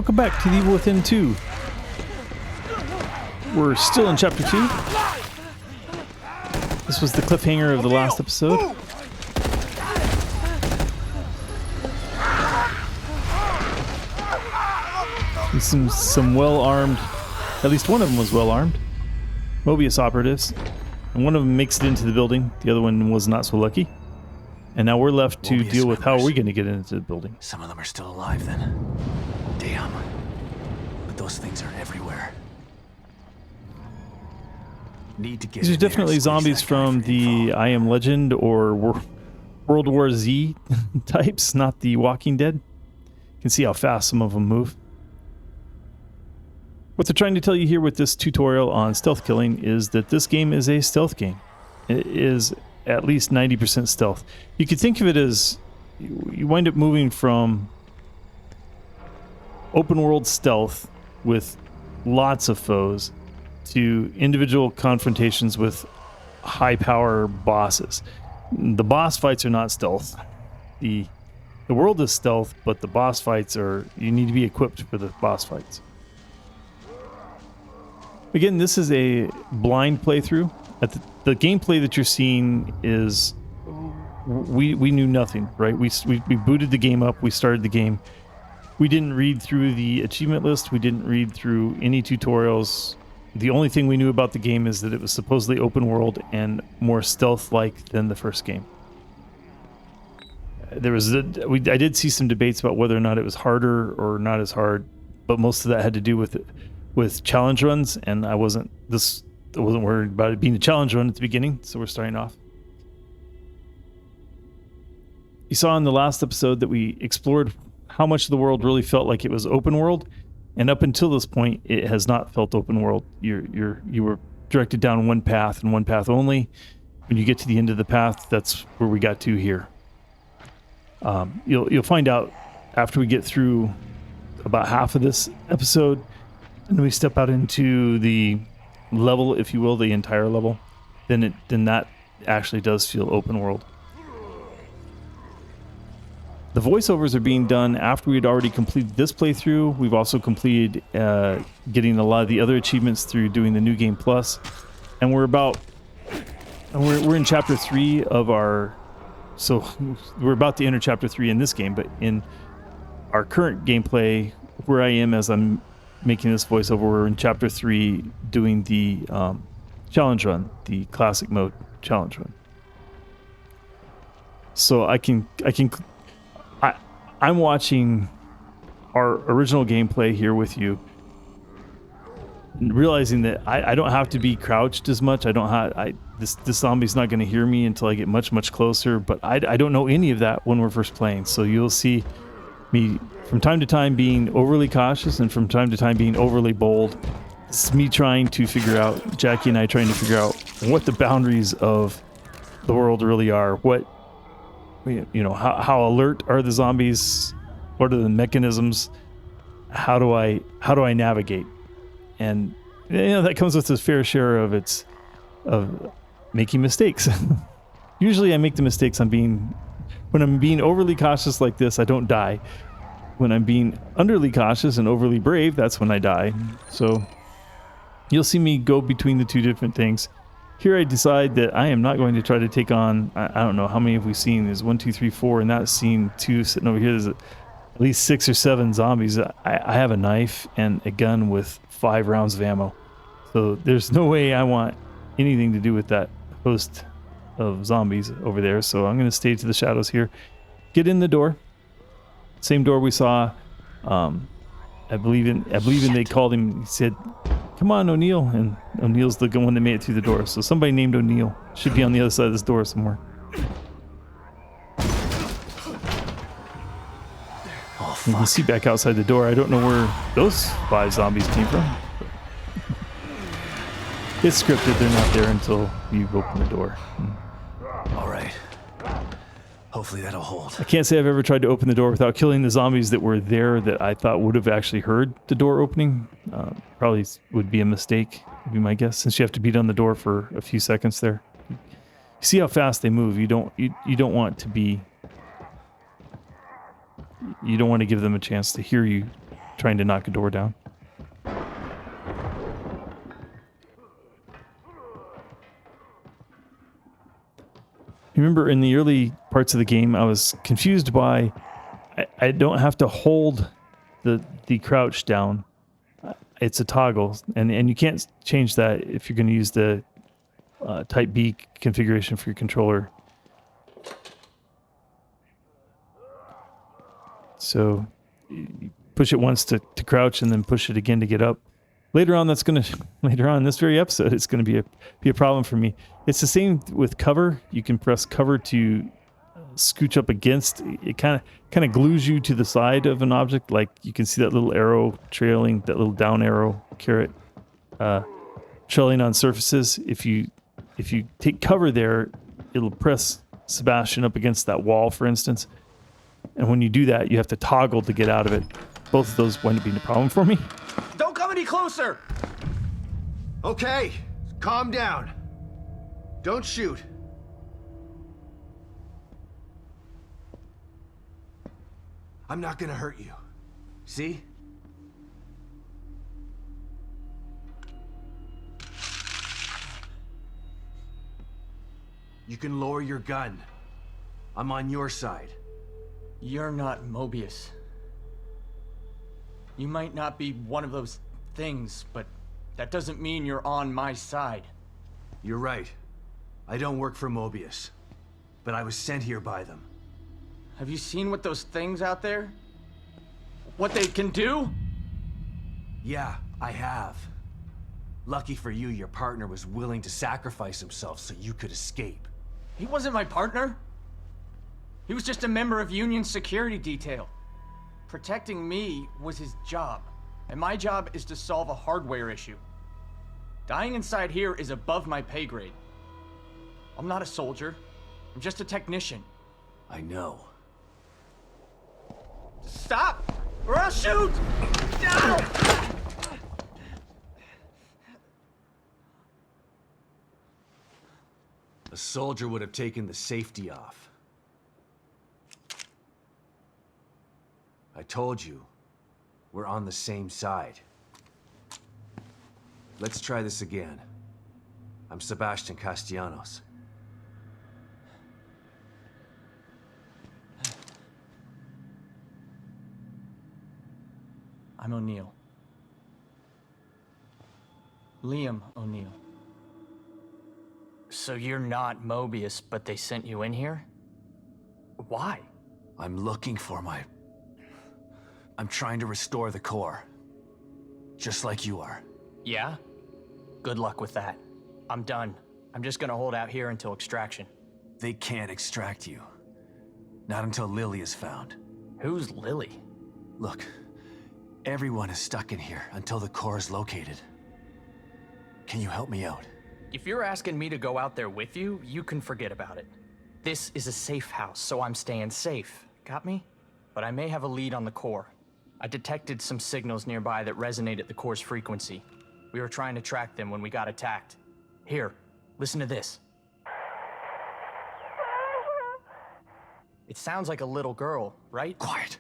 Welcome back to The Evil Within 2. We're still in Chapter 2. This was the cliffhanger of the last episode. Some well-armed, at least one of them was well-armed, Mobius operatives. And one of them makes it into the building. The other one was not so lucky. And now we're left to deal with how are we going to get into the building. Some of them are still alive then. Damn. But those things are everywhere. Need to get. These are definitely zombies from the I Am Legend or World War Z types, not the Walking Dead. You can see how fast some of them move. What they're trying to tell you here with this tutorial on stealth killing is that this game is a stealth game. It is at least 90% stealth. You could think of it as you wind up moving from open world stealth with lots of foes to individual confrontations with high power bosses. The boss fights are not stealth. The world is stealth, but the boss fights are, you need to be equipped for the boss fights. Again, this is a blind playthrough. The gameplay that you're seeing is, we knew nothing, right? We booted the game up, we started the game. We didn't read through the achievement list, we didn't read through any tutorials. The only thing we knew about the game is that it was supposedly open world and more stealth-like than the first game. I did see some debates about whether or not it was harder or not as hard, but most of that had to do with challenge runs, and I wasn't worried about it being a challenge run at the beginning, so we're starting off. You saw in the last episode that we explored how much of the world really felt like it was open world, and up until this point, it has not felt open world. You were directed down one path and one path only. When you get to the end of the path, that's where we got to here. You'll find out after we get through about half of this episode, and we step out into the level, if you will, the entire level, then that actually does feel open world. The voiceovers are being done after we'd already completed this playthrough. We've also completed getting a lot of the other achievements through doing the New Game Plus, and we're in chapter 3 of our. So we're about to enter chapter 3 in this game, but in our current gameplay, where I am as I'm making this voiceover, we're in chapter 3 doing the challenge run, the classic mode challenge run. So I'm watching our original gameplay here with you, realizing that I don't have to be crouched as much. This zombie's not going to hear me until I get much closer, but I don't know any of that when we're first playing. So you'll see me from time to time being overly cautious and from time to time being overly bold. It's me trying to figure out, Jackie and I trying to figure out what the boundaries of the world really are. What, how alert are the zombies? What are the mechanisms? How do I navigate? And that comes with a fair share of making mistakes. Usually I make the mistakes when I'm being overly cautious like this, I don't die. When I'm being underly cautious and overly brave, that's when I die. So you'll see me go between the two different things. Here I decide that I am not going to try to take on, I don't know, how many have we seen? There's 1, 2, 3, 4, and that scene 2 sitting over here. There's at least 6 or 7 zombies. I have a knife and a gun with 5 rounds of ammo. So there's no way I want anything to do with that host of zombies over there. So I'm going to stay to the shadows here. Get in the door. Same door we saw. I believe they called him. He said, "Come on, O'Neill," and O'Neill's the one that made it through the door. So somebody named O'Neill should be on the other side of this door somewhere. You can see back outside the door. I don't know where those 5 zombies came from. It's scripted. They're not there until you open the door. All right. Hopefully that'll hold. I can't say I've ever tried to open the door without killing the zombies that were there that I thought would have actually heard the door opening. Probably would be a mistake, would be my guess, since you have to beat on the door for a few seconds there. You see how fast they move. You don't want to give them a chance to hear you trying to knock a door down. Remember in the early parts of the game, I was confused by I don't have to hold the crouch down. It's a toggle, and you can't change that if you're going to use the Type B configuration for your controller. So you push it once to crouch, and then push it again to get up. Later on, later on in this very episode, it's going to be a problem for me. It's the same with cover. You can press cover to scooch up against. It kind of glues you to the side of an object. Like you can see that little arrow trailing, that little down arrow caret trailing on surfaces. If you take cover there, it'll press Sebastian up against that wall, for instance. And when you do that, you have to toggle to get out of it. Both of those wind up being a problem for me. Don't come any closer! Okay, calm down. Don't shoot. I'm not gonna hurt you. See? You can lower your gun. I'm on your side. You're not Mobius. You might not be one of those things, but that doesn't mean you're on my side. You're right. I don't work for Mobius, but I was sent here by them. Have you seen what those things out there? What they can do? Yeah, I have. Lucky for you, your partner was willing to sacrifice himself so you could escape. He wasn't my partner. He was just a member of Union security detail. Protecting me was his job, and my job is to solve a hardware issue. Dying inside here is above my pay grade. I'm not a soldier. I'm just a technician. I know. Stop, or I'll shoot! No! A soldier would have taken the safety off. I told you, we're on the same side. Let's try this again. I'm Sebastian Castellanos. I'm O'Neill. Liam O'Neill. So you're not Mobius, but they sent you in here? Why? I'm looking for I'm trying to restore the core. Just like you are. Yeah? Good luck with that. I'm done. I'm just gonna hold out here until extraction. They can't extract you. Not until Lily is found. Who's Lily? Look, everyone is stuck in here until the core is located. Can you help me out? If you're asking me to go out there with you, you can forget about it. This is a safe house, so I'm staying safe. Got me? But I may have a lead on the core. I detected some signals nearby that resonate at the core's frequency. We were trying to track them when we got attacked. Here, listen to this. It sounds like a little girl, right? Quiet.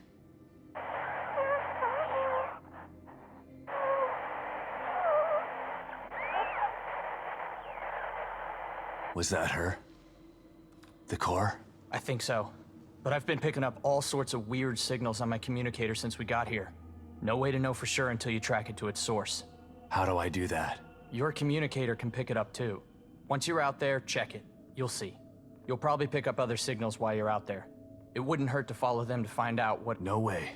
Was that her? The core? I think so. But I've been picking up all sorts of weird signals on my communicator since we got here. No way to know for sure until you track it to its source. How do I do that? Your communicator can pick it up too. Once you're out there, check it. You'll see. You'll probably pick up other signals while you're out there. It wouldn't hurt to follow them to find out what... No way.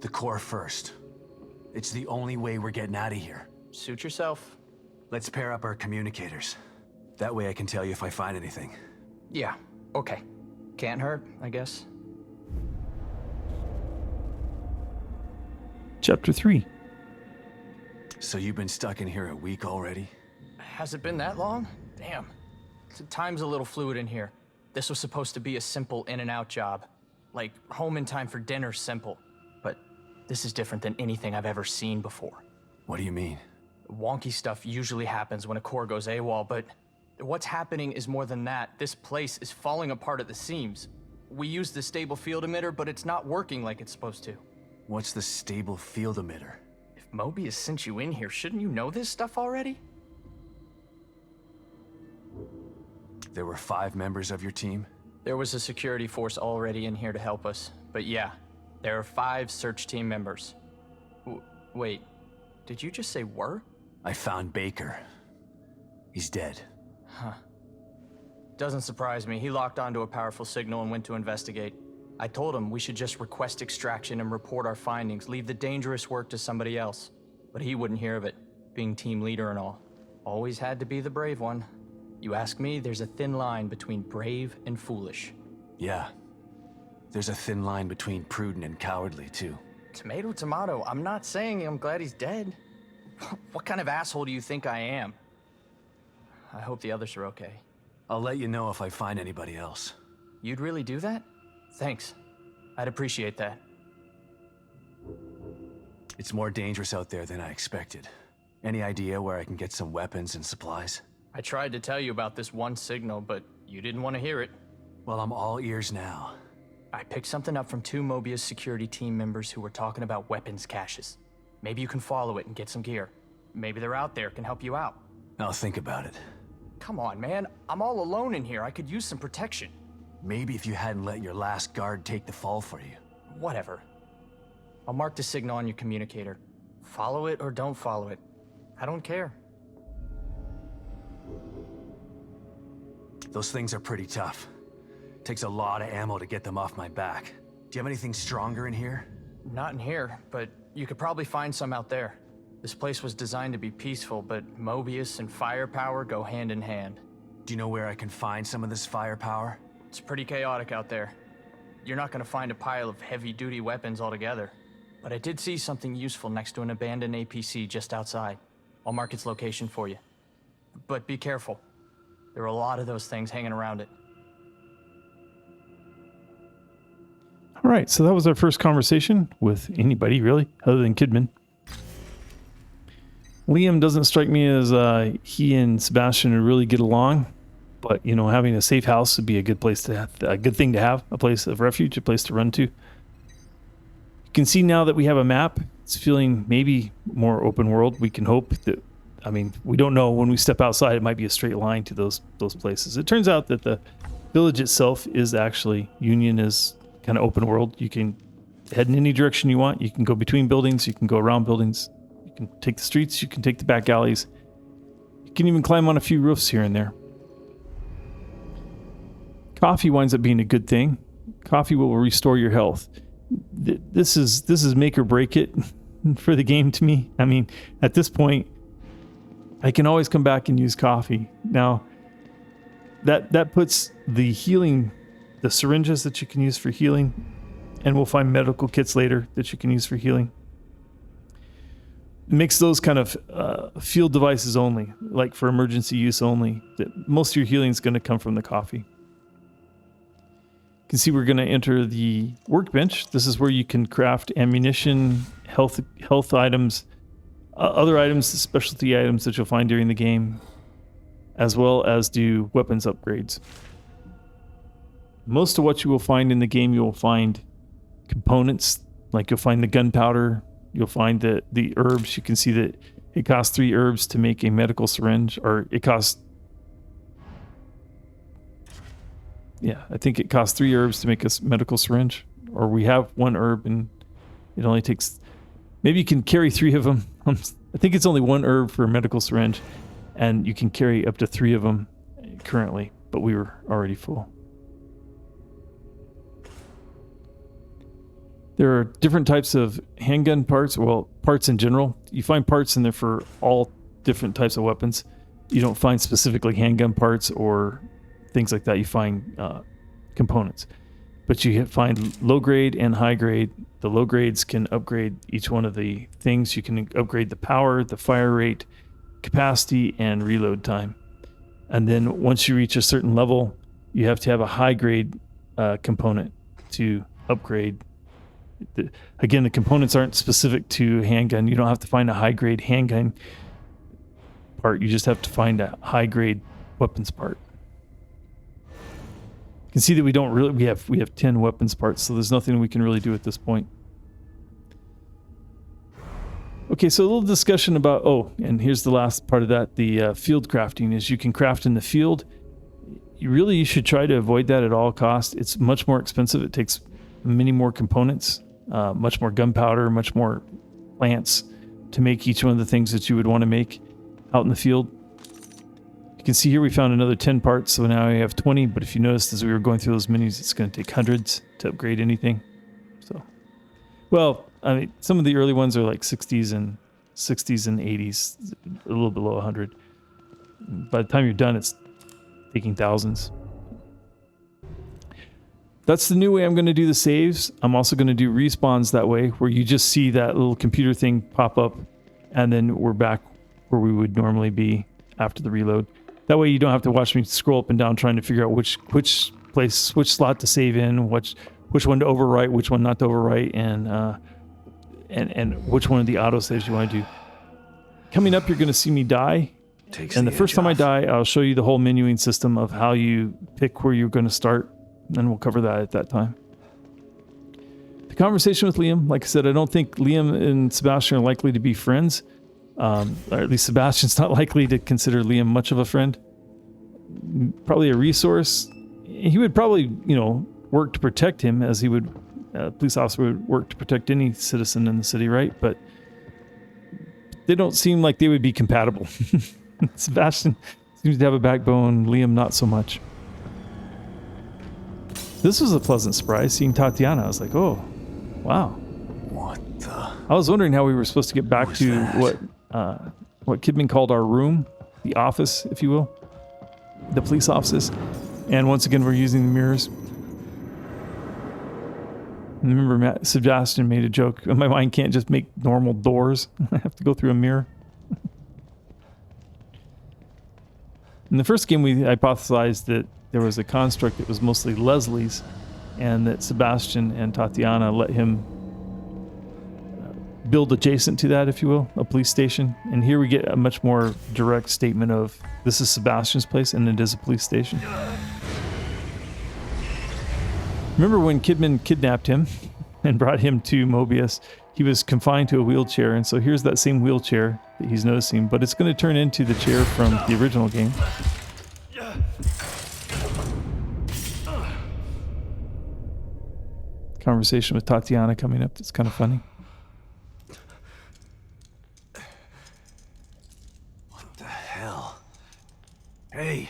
The core first. It's the only way we're getting out of here. Suit yourself. Let's pair up our communicators. That way I can tell you if I find anything. Yeah, okay. Can't hurt, I guess. Chapter 3. So you've been stuck in here a week already? Has it been that long? Damn. Time's a little fluid in here. This was supposed to be a simple in and out job. Like, home in time for dinner simple. But this is different than anything I've ever seen before. What do you mean? Wonky stuff usually happens when a core goes AWOL, but what's happening is more than that. This place is falling apart at the seams. We used the stable field emitter, but it's not working like it's supposed to. What's the stable field emitter? If Mobius sent you in here, shouldn't you know this stuff already? There were 5 members of your team? There was a security force already in here to help us. But yeah, there are 5 search team members. Wait, did you just say were? I found Baker. He's dead. Huh. Doesn't surprise me. He locked onto a powerful signal and went to investigate. I told him we should just request extraction and report our findings, leave the dangerous work to somebody else. But he wouldn't hear of it, being team leader and all. Always had to be the brave one. You ask me, there's a thin line between brave and foolish. Yeah. There's a thin line between prudent and cowardly, too. Tomato, tomato. I'm not saying I'm glad he's dead. What kind of asshole do you think I am? I hope the others are okay. I'll let you know if I find anybody else. You'd really do that? Thanks. I'd appreciate that. It's more dangerous out there than I expected. Any idea where I can get some weapons and supplies? I tried to tell you about this one signal, but you didn't want to hear it. Well, I'm all ears now. I picked something up from 2 Mobius security team members who were talking about weapons caches. Maybe you can follow it and get some gear. Maybe they're out there, can help you out. I'll think about it. Come on, man. I'm all alone in here. I could use some protection. Maybe if you hadn't let your last guard take the fall for you. Whatever. I'll mark the signal on your communicator. Follow it or don't follow it. I don't care. Those things are pretty tough. Takes a lot of ammo to get them off my back. Do you have anything stronger in here? Not in here, but you could probably find some out there. This place was designed to be peaceful, but Mobius and firepower go hand in hand. Do you know where I can find some of this firepower? It's pretty chaotic out there. You're not gonna find a pile of heavy-duty weapons altogether. But I did see something useful next to an abandoned APC just outside. I'll mark its location for you. But be careful. There are a lot of those things hanging around it. All right, so that was our first conversation with anybody, really, other than Kidman. Liam doesn't strike me as he and Sebastian would really get along, but you know, having a safe house would be a good place to have, a good thing to have, a place of refuge, a place to run to. You can see now that we have a map. It's feeling maybe more open world. We can hope that. I mean, we don't know when we step outside. It might be a straight line to those places. It turns out that the village itself is actually Union is kind of open world. You can head in any direction you want. You can go between buildings. You can go around buildings. You can take the streets. You can take the back alleys. You can even climb on a few roofs here and there. Coffee winds up being a good thing. Coffee will restore your health. This is make or break it for the game to me. I mean, at this point, I can always come back and use coffee. Now, that puts the healing, the syringes that you can use for healing, and we'll find medical kits later that you can use for healing. It makes those kind of field devices only, like for emergency use only. Most of your healing is going to come from the coffee. You can see we're going to enter the workbench. This is where you can craft ammunition, health items, other items, specialty items that you'll find during the game, as well as do weapons upgrades. Most of what you will find in the game, you will find components, like you'll find the gunpowder, you'll find the herbs. You can see that it costs 3 herbs to make a medical syringe, or it costs, I think it costs 3 herbs to make a medical syringe, or we have 1 herb and it only takes, maybe you can carry 3 of them. I think it's only 1 herb for a medical syringe, and you can carry up to 3 of them currently, but we were already full. There are different types of handgun parts, well, parts in general. You find parts in there for all different types of weapons. You don't find specifically handgun parts or things like that. You find components. But you find low grade and high grade. The low grades can upgrade each one of the things. You can upgrade the power, the fire rate, capacity, and reload time. And then once you reach a certain level, you have to have a high grade component to upgrade. Again, the components aren't specific to handgun. You don't have to find a high grade handgun part. You just have to find a high grade weapons part. You can see that we have 10 weapons parts, so there's nothing we can really do at this point. Okay, so a little discussion about, oh, and here's the last part of that, the field crafting is you can craft in the field. You should try to avoid that at all costs. It's much more expensive. It takes many more components, much more gunpowder, much more plants to make each one of the things that you would want to make out in the field. You can see here we found another 10 parts, so now we have 20, but if you noticed as we were going through those menus, it's going to take hundreds to upgrade anything. So, well, I mean, some of the early ones are like 60s and 80s, a little below 100. By the time you're done, it's taking thousands. That's the new way I'm going to do the saves. I'm also going to do respawns that way, where you just see that little computer thing pop up, and then we're back where we would normally be after the reload. That way you don't have to watch me scroll up and down trying to figure out which slot to save in, which one to overwrite, which one not to overwrite, and which one of the autosaves you want to do. Coming up, you're going to see me die. And the first time I die, I'll show you the whole menuing system of how you pick where you're going to start. And we'll cover that at that time. The conversation with Liam, like I said, I don't think Liam and Sebastian are likely to be friends. Or at least Sebastian's not likely to consider Liam much of a friend. Probably a resource. He would probably, work to protect him as he would, a police officer would work to protect any citizen in the city, right? But they don't seem like they would be compatible. Sebastian seems to have a backbone, Liam not so much. This was a pleasant surprise, seeing Tatiana. I was like, oh, wow. What the? I was wondering how we were supposed to get back to what Kidman called our room, the office, if you will, the police offices. And once again, we're using the mirrors. And remember, Sebastian made a joke. My mind can't just make normal doors. I have to go through a mirror. In the first game, we hypothesized that there was a construct that was mostly Leslie's, and that Sebastian and Tatiana let him build adjacent to that, if you will, a police station. And here we get a much more direct statement of this is Sebastian's place and it is a police station. Remember when Kidman kidnapped him and brought him to Mobius? He was confined to a wheelchair, and so here's that same wheelchair that he's noticing, but it's going to turn into the chair from the original game. Conversation with Tatiana coming up. That's kind of funny. What the hell? Hey,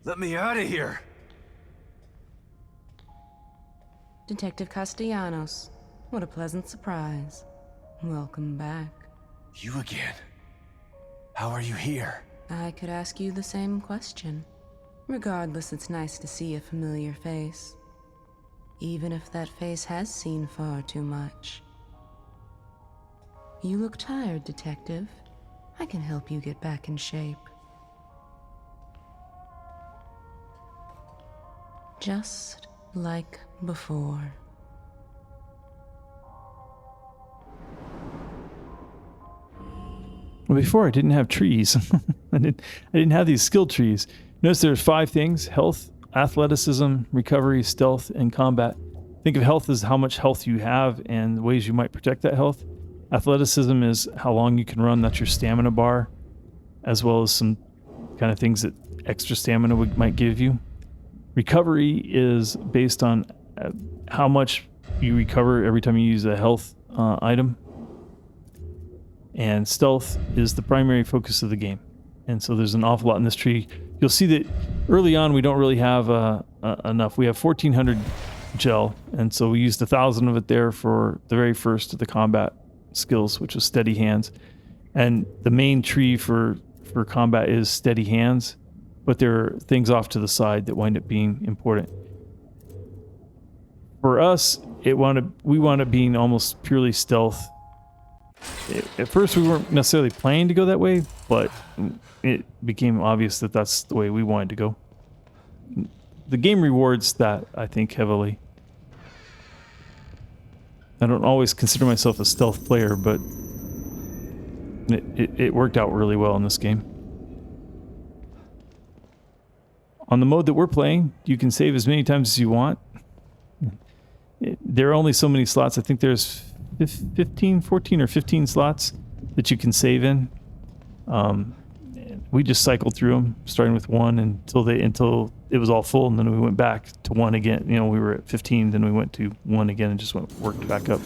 let me out of here. Detective Castellanos. What a pleasant surprise. Welcome back. You again? How are you here? I could ask you the same question. Regardless, it's nice to see a familiar face. Even if that face has seen far too much. You look tired, Detective. I can help you get back in shape. Just like before. Well, before I didn't have trees. I didn't have these skill trees. Notice there's 5 things: health, athleticism, recovery, stealth, and combat. Think of health as how much health you have and the ways you might protect that health. Athleticism is how long you can run. That's your stamina bar, as well as some kind of things that extra stamina might give you. Recovery is based on how much you recover every time you use a health item. And stealth is the primary focus of the game. And so there's an awful lot in this tree. You'll see that early on we don't really have enough. We have 1,400 gel, and so we used 1,000 of it there for the very first of the combat skills, which was steady hands. And the main tree for combat is steady hands, but there are things off to the side that wind up being important. For us, we wound up being almost purely stealth. At first we weren't necessarily planning to go that way, but it became obvious that that's the way we wanted to go. The game rewards that, I think, heavily. I don't always consider myself a stealth player, but it worked out really well in this game. On the mode that we're playing, you can save as many times as you want. There are only so many slots. I think there's 14 or 15 slots that you can save in. We just cycled through them, starting with 1 until it was all full, and then we went back to 1 again. You know, we were at 15, then we went to 1 again and just worked back up.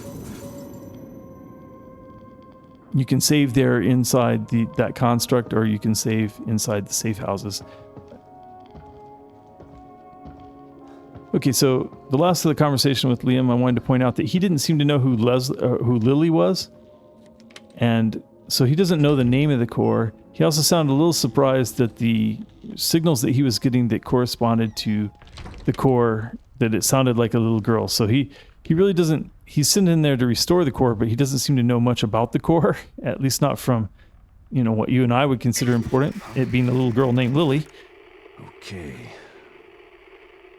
You can save there inside that construct, or you can save inside the safe houses. Okay, so the last of the conversation with Liam, I wanted to point out that he didn't seem to know who Lily was, and so he doesn't know the name of the core. He also sounded a little surprised that the signals that he was getting that corresponded to the core, that it sounded like a little girl. So he really doesn't, he's sent in there to restore the core, but he doesn't seem to know much about the core, at least not from, you know, what you and I would consider important, it being a little girl named Lily. Okay.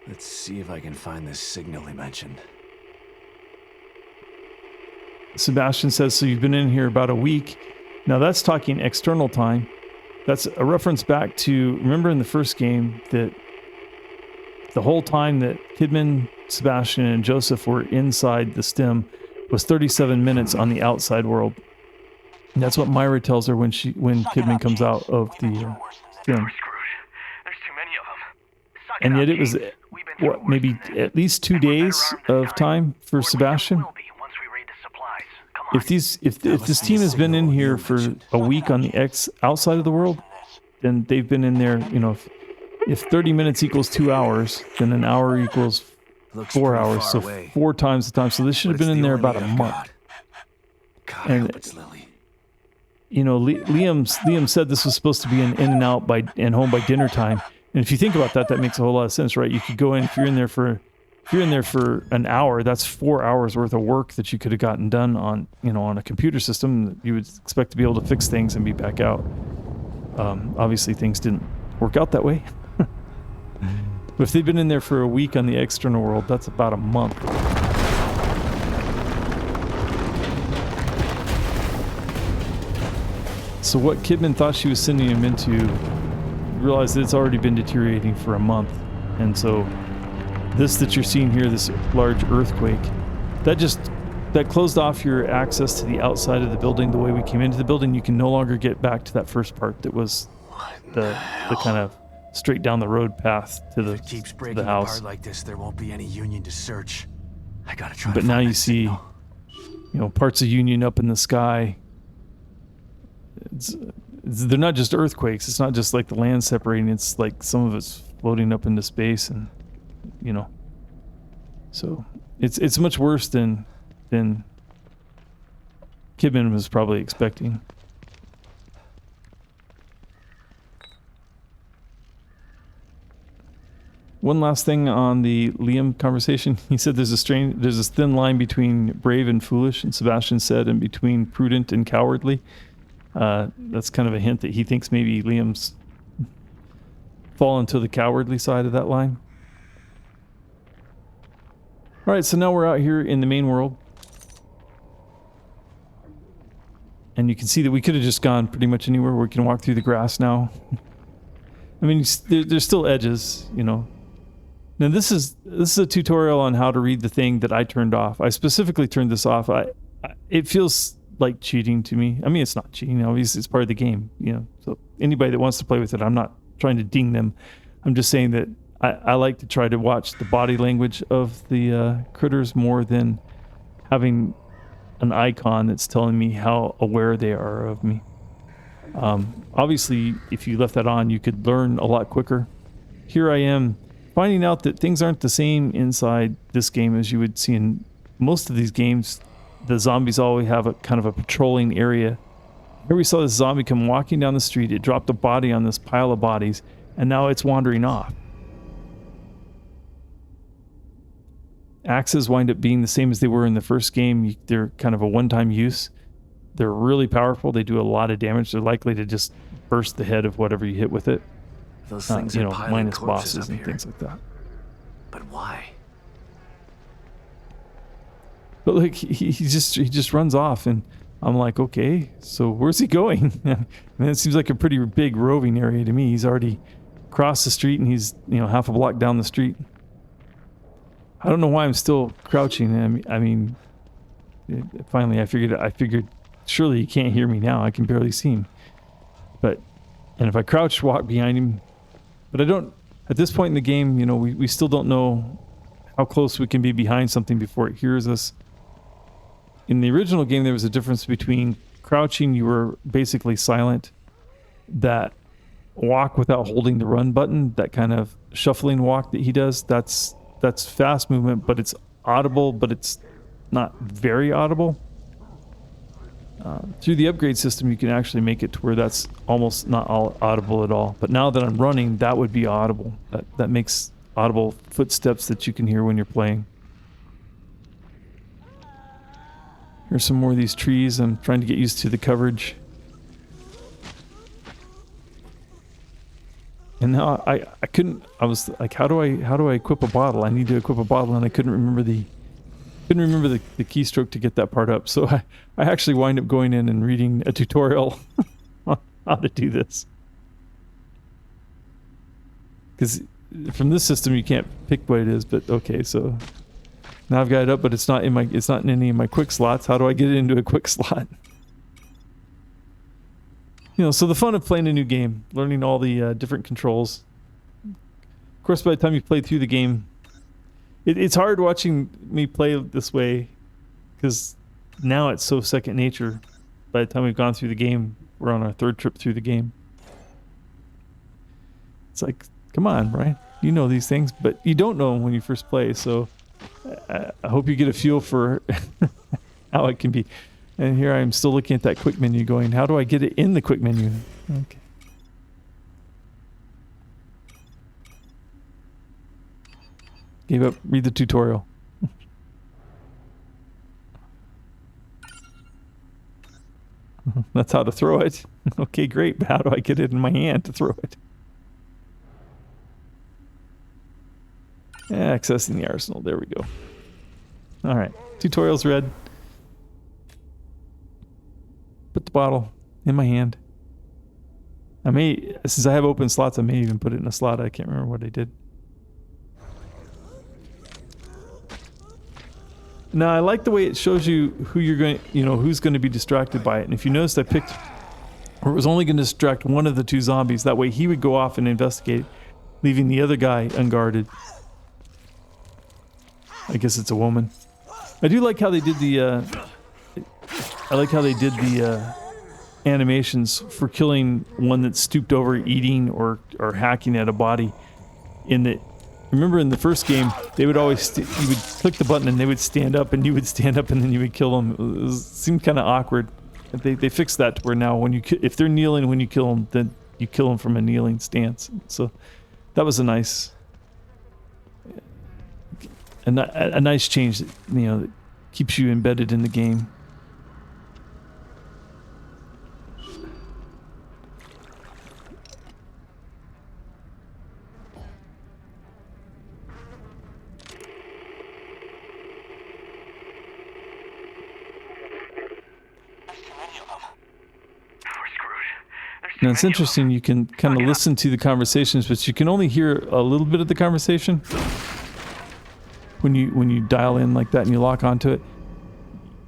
Let's see if I can find this signal he mentioned. Sebastian says, so you've been in here about a week. Now that's talking external time. That's a reference back to, remember in the first game that the whole time that Kidman, Sebastian, and Joseph were inside the stem was 37 minutes on the outside world. And that's what Myra tells her when Kidman comes out of the stem. And yet it was, what, maybe at least 2 days of time for Sebastian? If this team has been in here for a week on the outside of the world, then they've been in there, you know, if 30 minutes equals 2 hours, then an hour equals 4 hours, so 4 times the time. So this should have been in there about a month. God, I hope it's Lily. You know, Liam said this was supposed to be an in and out and home by dinner time. And if you think about that, that makes a whole lot of sense, right? You could go in, if you're in there for an hour, that's 4 hours worth of work that you could have gotten done on, you know, on a computer system. You would expect to be able to fix things and be back out. Obviously things didn't work out that way. But if they've been in there for a week on the external world, that's about a month. So what Kidman thought she was sending him into, realized that it's already been deteriorating for a month. And so this that you're seeing here, this large earthquake, that closed off your access to the outside of the building. The way we came into the building, you can no longer get back to that first part that was the kind of straight down the road path to the, if it keeps to breaking the house. apart like this, there won't be any Union to search. I gotta try. But to now find you that see, signal. you know, parts of Union up in the sky. They're not just earthquakes. It's not just like the land separating. It's like some of it's floating up into space, and you know. So it's much worse than Kidman was probably expecting. One last thing on the Liam conversation. He said there's this thin line between brave and foolish, and Sebastian said, and between prudent and cowardly. That's kind of a hint that he thinks maybe Liam's fallen to the cowardly side of that line. All right, so now we're out here in the main world. And you can see that we could have just gone pretty much anywhere. We can walk through the grass now. I mean, there's still edges, you know. Now this is a tutorial on how to read the thing that I turned off. I specifically turned this off. It feels like cheating to me. I mean, it's not cheating. Obviously, it's part of the game, you know. So anybody that wants to play with it, I'm not trying to ding them. I'm just saying that I like to try to watch the body language of the critters more than having an icon that's telling me how aware they are of me. Obviously, if you left that on, you could learn a lot quicker. Here I am finding out that things aren't the same inside this game as you would see in most of these games. The zombies always have a kind of a patrolling area. Here we saw this zombie come walking down the street. It dropped a body on this pile of bodies, and now it's wandering off. Axes wind up being the same as they were in the first game. They're kind of a one-time use. They're really powerful. They do a lot of damage. They're likely to just burst the head of whatever you hit with it. Those things you are know, piling minus corpses bosses up and here. things like that. But why? But like he just runs off, and I'm like, okay, so where's he going? I mean, it seems like a pretty big roving area to me. He's already crossed the street, and he's, you know, half a block down the street. I don't know why I'm still crouching. I mean, finally I figured surely he can't hear me now. I can barely see him. And if I crouch, walk behind him. But I don't, at this point in the game, you know, we still don't know how close we can be behind something before it hears us. In the original game, there was a difference between crouching, you were basically silent. That walk without holding the run button, that kind of shuffling walk that he does, that's fast movement, but it's audible, but it's not very audible. Through the upgrade system, you can actually make it to where that's almost not all audible at all. But now that I'm running, that would be audible. That makes audible footsteps that you can hear when you're playing. Here's some more of these trees. I'm trying to get used to the coverage. And now I couldn't. I was like, how do I equip a bottle? I need to equip a bottle, and I couldn't remember the keystroke to get that part up. So I actually wind up going in and reading a tutorial on how to do this. Because from this system you can't pick what it is, but okay, so now I've got it up, but it's not in any of my quick slots. How do I get it into a quick slot? You know, so the fun of playing a new game, learning all the different controls. Of course, by the time you play through the game, it's hard watching me play this way because now it's so second nature. By the time we've gone through the game, we're on our third trip through the game. It's like, come on, Brian, you know these things, but you don't know them when you first play. So I hope you get a feel for how it can be. And here I am still looking at that quick menu going, how do I get it in the quick menu? Okay. Gave up. Read the tutorial. That's how to throw it. Okay, great. But how do I get it in my hand to throw it? Accessing the arsenal. There we go. All right. Tutorial's read. Put the bottle in my hand. I may, since I have open slots, I may even put it in a slot. I can't remember what I did. Now, I like the way it shows you who you're going, who's going to be distracted by it. And if you noticed, I picked, or it was only going to distract one of the two zombies. That way he would go off and investigate, leaving the other guy unguarded. I guess it's a woman. I do like how they did the, animations for killing one that's stooped over eating or hacking at a body. Remember in the first game, they would always, you would click the button and they would stand up and you would stand up and then you would kill them. It seemed kind of awkward. They fixed that to where now if they're kneeling when you kill them, then you kill them from a kneeling stance. So that was a nice change that keeps you embedded in the game. Now it's interesting, you can kind of listen to the conversations, but you can only hear a little bit of the conversation when you dial in like that and you lock onto it.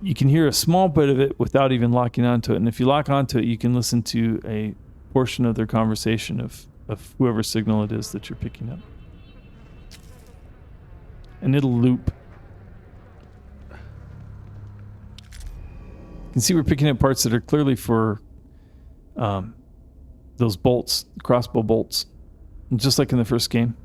You can hear a small bit of it without even locking onto it, and if you lock onto it, you can listen to a portion of their conversation of whoever signal it is that you're picking up. And it'll loop. You can see we're picking up parts that are clearly for those bolts, crossbow bolts, just like in the first game.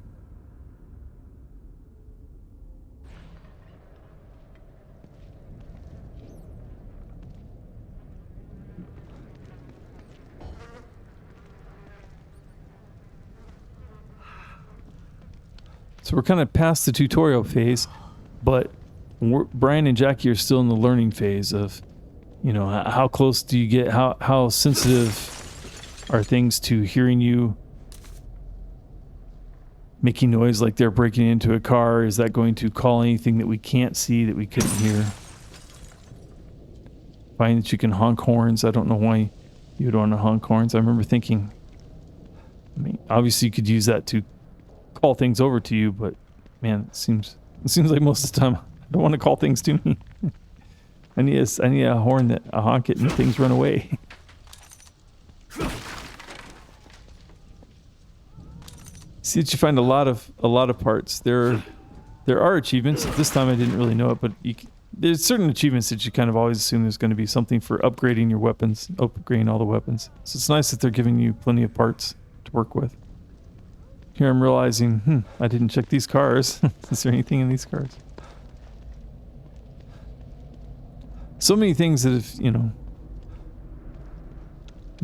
So we're kind of past the tutorial phase, but Brian and Jackie are still in the learning phase of, how close do you get, how sensitive are things to hearing you making noise like they're breaking into a car? Is that going to call anything that we can't see, that we couldn't hear? Find that you can honk horns. I don't know why you would want to honk horns. I remember thinking, obviously you could use that to call things over to you, but man, it seems like most of the time I don't want to call things to me. I need a horn that I honk it and things run away. See that you find a lot of parts. There are achievements. This time I didn't really know it, but there's certain achievements that you kind of always assume there's going to be something for upgrading your weapons, upgrading all the weapons. So it's nice that they're giving you plenty of parts to work with. Here I'm realizing, I didn't check these cars. Is there anything in these cars? So many things that if, you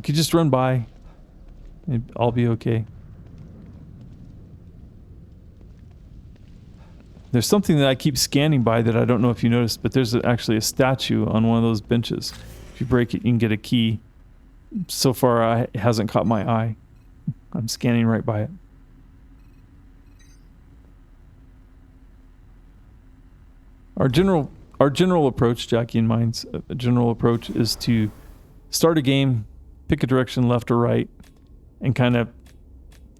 could just run by, it'd all be okay. There's something that I keep scanning by that I don't know if you noticed, but there's actually a statue on one of those benches. If you break it, you can get a key. So far, it hasn't caught my eye. I'm scanning right by it. Our general approach, Jackie and mine's general approach, is to start a game, pick a direction left or right, and kind of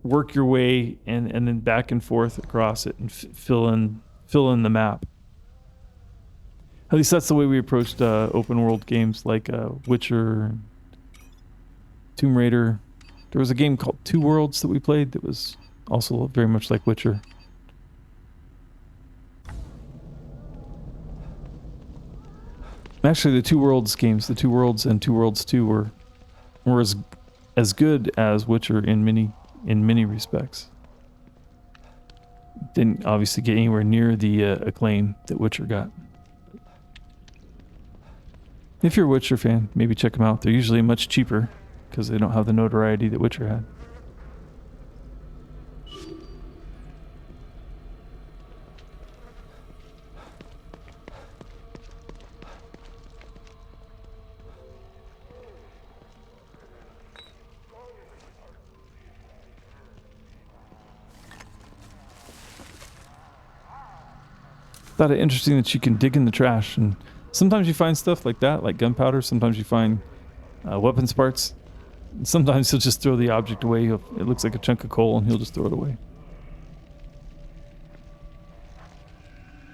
work your way and then back and forth across it and fill in the map. At least that's the way we approached open world games like Witcher, Tomb Raider. There was a game called Two Worlds that we played that was also very much like Witcher. Actually, the Two Worlds games, the Two Worlds and Two Worlds 2 were as good as Witcher in many respects. Didn't obviously get anywhere near the acclaim that Witcher got. If you're a Witcher fan, maybe check them out. They're usually much cheaper because they don't have the notoriety that Witcher had. Thought it interesting that you can dig in the trash, and sometimes you find stuff like that, like gunpowder. Sometimes you find weapons parts. Sometimes he'll just throw the object away. It looks like a chunk of coal, and he'll just throw it away.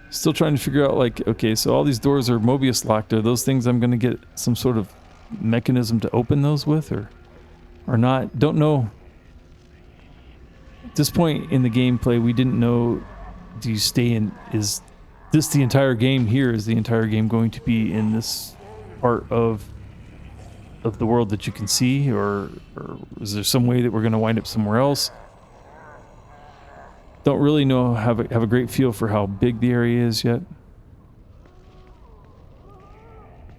Still trying to figure out, like, okay, so all these doors are Mobius locked. Are those things I'm going to get some sort of mechanism to open those with, or not? Don't know. At this point in the gameplay, we didn't know. Do you stay in? Is this the entire game here? Is the entire game going to be in this part of the world that you can see, or is there some way that we're going to wind up somewhere else? Don't really know. Have a great feel for how big the area is yet.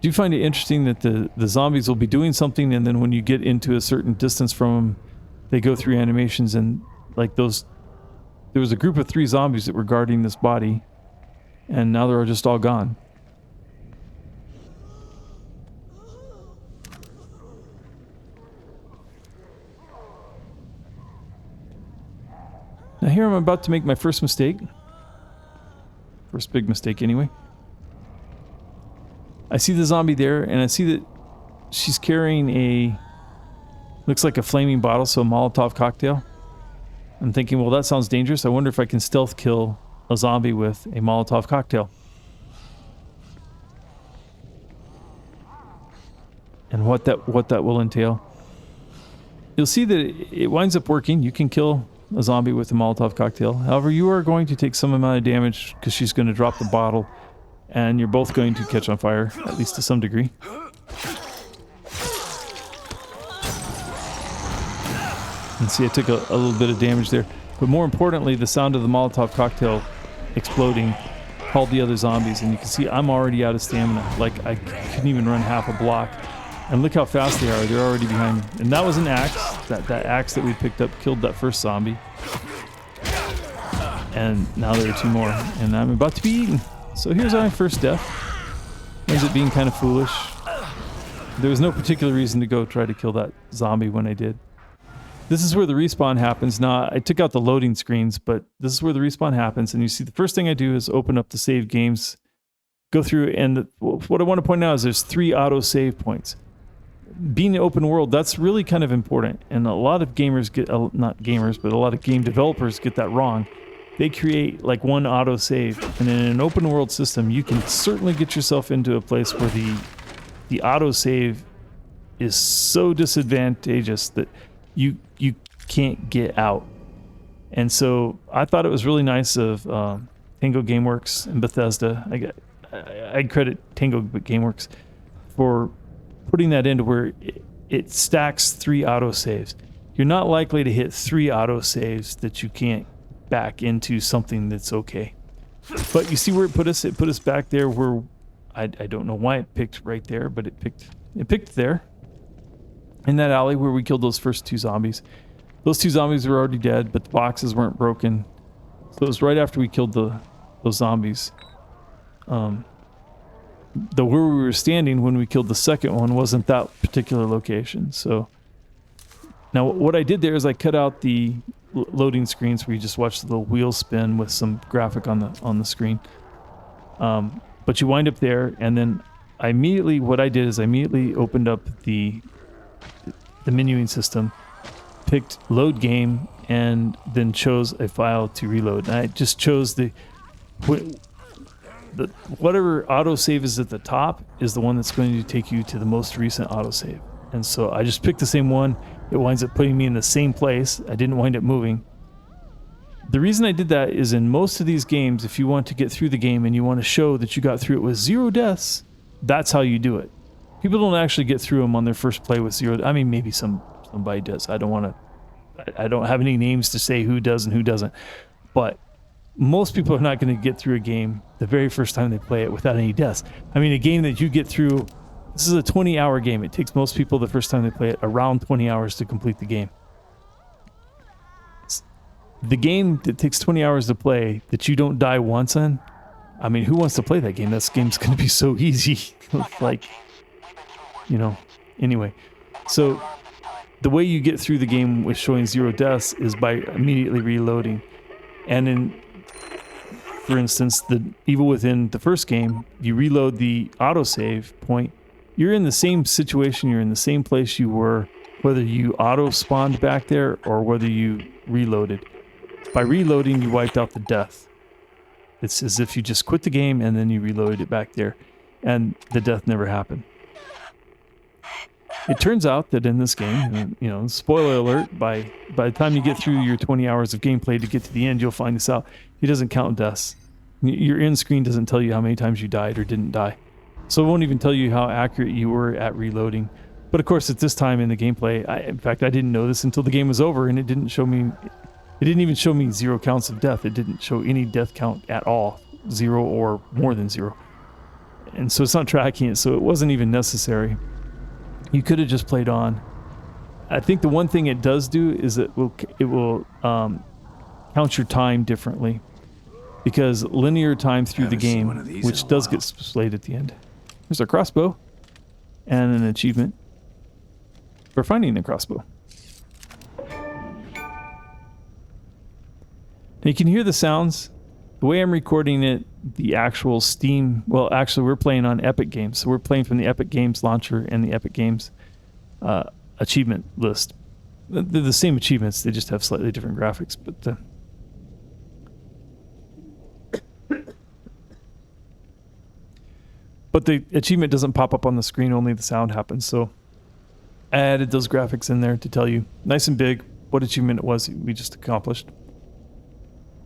Do you find it interesting that the zombies will be doing something, and then when you get into a certain distance from them, they go through animations, and like those. There was a group of 3 zombies that were guarding this body, and now they're just all gone. Now here I'm about to make my first mistake. First big mistake anyway. I see the zombie there, and I see that she's carrying looks like a flaming bottle, so a Molotov cocktail. I'm thinking, well, that sounds dangerous. I wonder if I can stealth kill a zombie with a Molotov cocktail. And what that will entail. You'll see that it winds up working. You can kill a zombie with a Molotov cocktail. However, you are going to take some amount of damage because she's going to drop the bottle, and you're both going to catch on fire, at least to some degree. And see, I took a little bit of damage there. But more importantly, the sound of the Molotov cocktail exploding called the other zombies. And you can see I'm already out of stamina. Like, I couldn't even run half a block. And look how fast they are. They're already behind me. And that was an axe. That axe that we picked up killed that first zombie. And now there are 2 more. And I'm about to be eaten. So here's my first death. Ends up being kind of foolish. There was no particular reason to go try to kill that zombie when I did. This is where the respawn happens. Now, I took out the loading screens, but this is where the respawn happens. And you see, the first thing I do is open up the save games, go through, and what I want to point out is there's 3 auto save points. Being an open world, that's really kind of important. And a lot of gamers not gamers, but a lot of game developers get that wrong. they create like one autosave, and in an open world system, you can certainly get yourself into a place where the autosave is so disadvantageous that you can't get out. And so I thought it was really nice of Tango Gameworks and Bethesda. I'd credit Tango Gameworks for putting that into where it stacks 3 autosaves. You're not likely to hit 3 autosaves that you can't back into something that's okay. But you see where it put us? It put us back there where I don't know why it picked right there, but it picked there. In that alley where we killed those first 2 zombies. Those 2 zombies were already dead, but the boxes weren't broken. So it was right after we killed those zombies. The where we were standing when we killed the second one wasn't that particular location. So now what I did there is I cut out the loading screens where you just watch the little wheel spin with some graphic on the screen. But you wind up there, and then what I did is I immediately opened up the menuing system, picked load game, and then chose a file to reload. And I just chose whatever autosave is at the top is the one that's going to take you to the most recent autosave. And so I just picked the same one. It winds up putting me in the same place. I didn't wind up moving. The reason I did that is in most of these games, if you want to get through the game and you want to show that you got through it with 0 deaths, that's how you do it. People don't actually get through them on their first play with 0. I mean, maybe somebody does. I don't have any names to say who does and who doesn't. But most people are not going to get through a game the very first time they play it without any deaths. I mean, a game that you get through, this is a 20-hour game. It takes most people the first time they play it around 20 hours to complete the game. The game that takes 20 hours to play that you don't die once in, I mean, who wants to play that game? That game's going to be so easy. Like, anyway. So the way you get through the game with showing 0 deaths is by immediately reloading. And for instance, the Evil Within, the first game, you reload the autosave point. You're in the same situation, you're in the same place you were, whether you auto-spawned back there or whether you reloaded. By reloading, you wiped out the death. It's as if you just quit the game and then you reloaded it back there, and the death never happened. It turns out that in this game, spoiler alert, by the time you get through your 20 hours of gameplay to get to the end, you'll find this out. It doesn't count deaths. Your end screen doesn't tell you how many times you died or didn't die. So it won't even tell you how accurate you were at reloading. But of course, at this time in the gameplay, in fact, I didn't know this until the game was over, and it didn't even show me 0 counts of death. It didn't show any death count at all, 0 or more than 0. And so it's not tracking it, so it wasn't even necessary. You could have just played on. I think the one thing it does do is it will count your time differently, because linear time through the game, which does get displayed at the end. There's our crossbow and an achievement for finding the crossbow. Now you can hear the sounds. The way I'm recording it, the actual Steam, well, actually we're playing on Epic Games, so we're playing from the Epic Games launcher and the Epic Games achievement list. They're the same achievements, they just have slightly different graphics, but the achievement doesn't pop up on the screen, only the sound happens. So I added those graphics in there to tell you nice and big what achievement it was we just accomplished.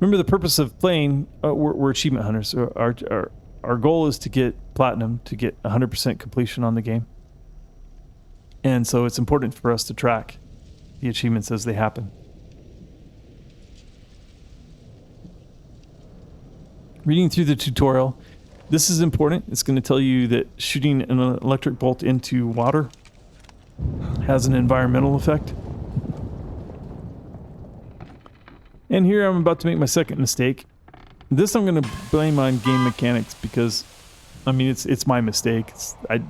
Remember, the purpose of playing, we're achievement hunters. Our goal is to get platinum, to get 100% completion on the game. And so it's important for us to track the achievements as they happen. Reading through the tutorial, this is important. It's going to tell you that shooting an electric bolt into water has an environmental effect. And here I'm about to make my second mistake. This I'm going to blame on game mechanics, because, I mean, it's my mistake.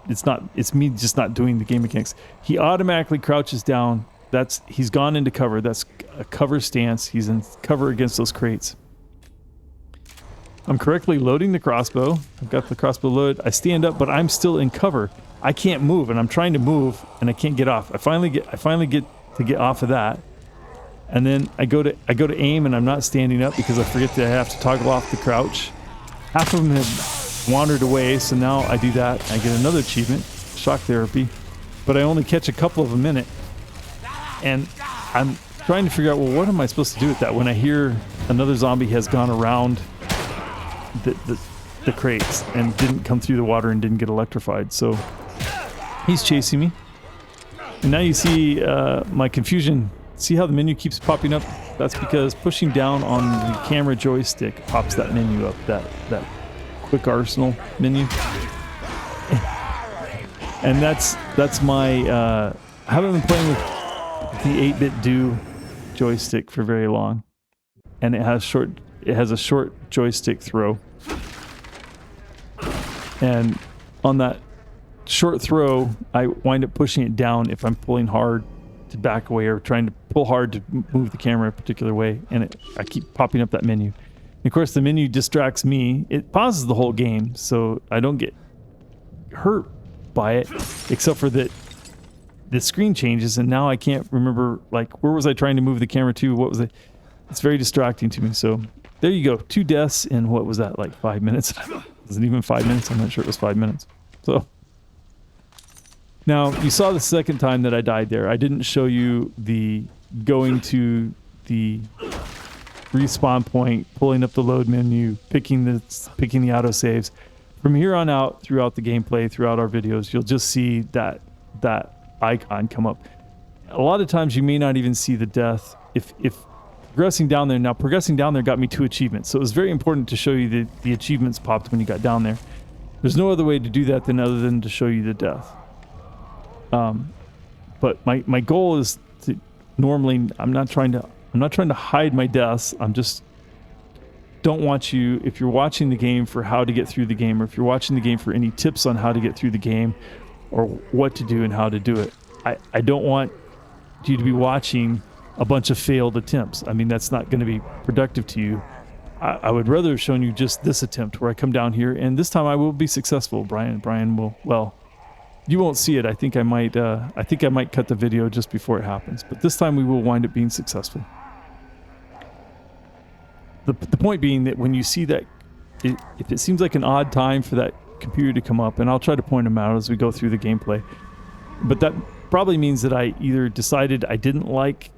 It's me just not doing the game mechanics. He automatically crouches down. He's gone into cover. That's a cover stance. He's in cover against those crates. I'm correctly loading the crossbow. I've got the crossbow loaded. I stand up, but I'm still in cover. I can't move, and I'm trying to move, and I can't get off. I finally get to get off of that. and then I go to aim, and I'm not standing up because I forget that I have to toggle off the crouch. Half of them have wandered away, so now I do that. I get another achievement, shock therapy, but I only catch a couple of them in it, and I'm trying to figure out, well, what am I supposed to do with that when I hear another zombie has gone around the crates and didn't come through the water and didn't get electrified. So he's chasing me, and now you see my confusion. See how the menu keeps popping up? That's because pushing down on the camera joystick pops that menu up, that quick arsenal menu. And that's my I haven't been playing with the 8-bit do joystick for very long, and it has a short joystick throw, and on that short throw I wind up pushing it down if I'm pulling hard to back away or trying to pull hard to move the camera a particular way, and I keep popping up that menu. And of course the menu distracts me. It pauses the whole game so I don't get hurt by it, except for that the screen changes and now I can't remember, like, where was I trying to move the camera to? What was it? It's very distracting to me. So there you go. 2 deaths in, what was that, like 5 minutes? Was it even 5 minutes? I'm not sure it was 5 minutes. So now you saw the second time that I died there. I didn't show you the going to the respawn point, pulling up the load menu, picking the autosaves. From here on out, throughout the gameplay, throughout our videos, you'll just see that icon come up. A lot of times you may not even see the death if progressing down there. Now progressing down there got me 2 achievements, so it was very important to show you the achievements popped when you got down there. There's no other way to do that other than to show you the death. But my goal is to normally, I'm not trying to hide my deaths. I'm just don't want you, if you're watching the game for how to get through the game, or if you're watching the game for any tips on how to get through the game or what to do and how to do it, I don't want you to be watching a bunch of failed attempts. I mean, that's not going to be productive to you. I would rather have shown you just this attempt where I come down here, and this time I will be successful. Brian will, well, you won't see it. I think I might cut the video just before it happens, but this time we will wind up being successful. The point being that when you see that, if it seems like an odd time for that computer to come up, and I'll try to point them out as we go through the gameplay, but that probably means that I either decided I didn't like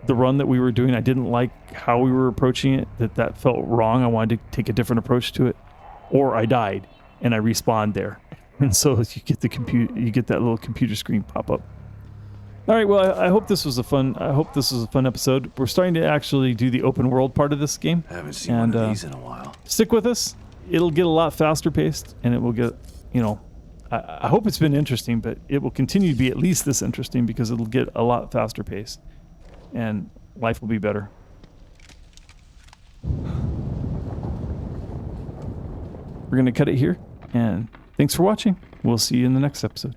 the run that we were doing, I didn't like how we were approaching it, that felt wrong, I wanted to take a different approach to it, or I died and I respawned there. And so you get that little computer screen pop up. All right, well, I hope this was a fun episode. We're starting to actually do the open world part of this game. I haven't seen one of these in a while. Stick with us. It'll get a lot faster paced, and it will get, I hope it's been interesting, but it will continue to be at least this interesting because it'll get a lot faster paced, and life will be better. We're going to cut it here, and thanks for watching. We'll see you in the next episode.